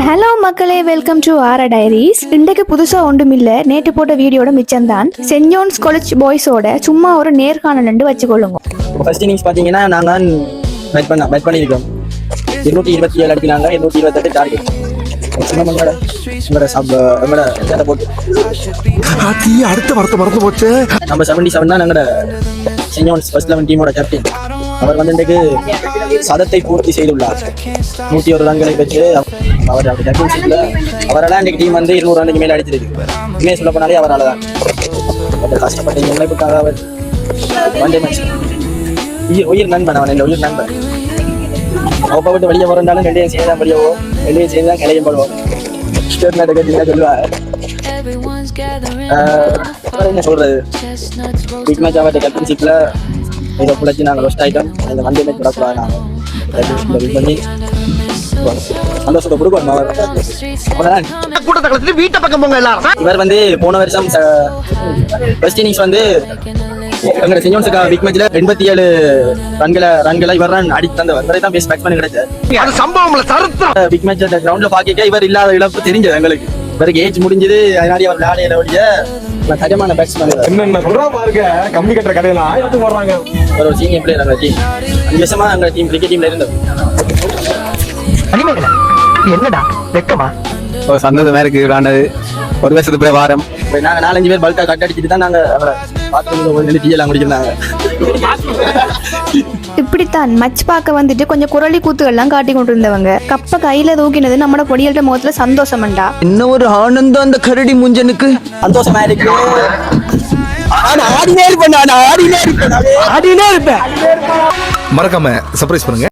Hello மக்களே, welcome to ஆரா diaries. இன்றைக்கு புதுசா ஒன்றும் இல்ல, நேற்று போட்ட வீடியோட மிச்சம்தான். சென்ட் ஜோன்ஸ் காலேஜ் பாய்ஸோட சும்மா ஒரு நேர்காணல் வச்சுக்கொள்ளுங்க. ஃபர்ஸ்ட் இன்னிங்ஸ் பாத்தீங்கன்னா நாங்க பேட் பண்ணியிருக்கோம். 227 அடிக்கிறாங்க, 228 டார்கெட். அடுத்த வார்த்தை மறந்து போச்சு. நம்ம 77 தான் எங்களோட சென்ட் ஜோன்ஸ் ஃபர்ஸ்ட் 11 டீமோட கேப்டன். அவர் வந்து இன்றைக்கு சதத்தை பூர்த்தி செய்துள்ளார். 101 ரன்களை பெற்று அவர் கேப்டன்ஷிப்ல அவரால் இன்றைக்கு டீம் வந்து 200 ரன்னுக்கு மேலே அடிச்சிருக்கு. உண்மையை சொல்ல போனாலே அவரால் தான் கஷ்டப்பட்ட முனைப்புக்காக அவர் ஒன் டே மேட்ச் உயிர் நண்பன். அவன் இல்லை உயிர் நண்பன். அவப்ப விட்டு வெளியே போறாலும் ரெண்டையும் சேர்ந்து தான் வெளியே போவோம், ரெண்டையும் சேர்ந்து தான் கிளையும் போடுவோம். சொல்லுவார் என்ன சொல்றது, பிக் மேட்ச் அவர்கிட்ட கேப்டன்ஷிப்ல இதை பிடிச்சி நாங்கள் ஃபர்ஸ்ட் ஆகிட்டோம். இந்த வண்டி மேட்ச் விடக்கூடாது. நாங்கள் வின் பண்ணி சந்தோஷத்தை கொடுக்கணும். இவர் வந்து போன வருஷம் ஃபர்ஸ்ட் இன்னிங்ஸ் வந்து எங்களோட சென்ட் ஜோன்ஸுக்கு பிக் மேட்ச்ல 87 ரன்களை இவர் அடித்து தந்தவர். இவரை தான் பேஸ் பேட்ஸ்மேன் கிடைச்சது. பிக் மேட்ச் கிரவுண்ட்ல பாக்க இவர் இல்லாத இழப்பு தெரிஞ்சது எங்களுக்கு. இவருக்கு ஏஜ் முடிஞ்சது, அதனால அவர் விளையாடையில ஓடிய தரமான பேட்ஸ்மேன். என்னென்ன சொல்றா பாருங்க, கம்பி கட்டுற கடையெல்லாம் எடுத்து போடுறாங்க. ஒரு சீனியர் பிளேயர் எங்க டீம் 5 வருஷமா எங்க டீம் கிரிக்கெட் டீம்ல இருந்தோம். என்னடா வெக்கமா சந்தோஷமா இருக்கு. விளையாண்டது ஒரு வருஷத்துக்கு போய் வாரம் நாங்க 4-5 பேர் பல்கா கட் அடிச்சுட்டு தான் நாங்க அவரை பார்த்து டீலாம் குடிக்கிறாங்க. இப்படித்தான் மச் பார்க்க வந்துட்டு கொஞ்சம் குரலி கூத்துகள்லாம் காட்டி கொண்டு இருந்தவங்க. கப்ப கையில தூக்கினது நம்மளோட பொடியல்ட முகத்துல சந்தோஷம்டா. என்ன ஒரு ஆனந்தம் அந்த கரடி முஞ்சனுக்கு. சந்தோஷமா இருக்கு. மறக்காம சர்ப்ரைஸ் பண்ணுங்க.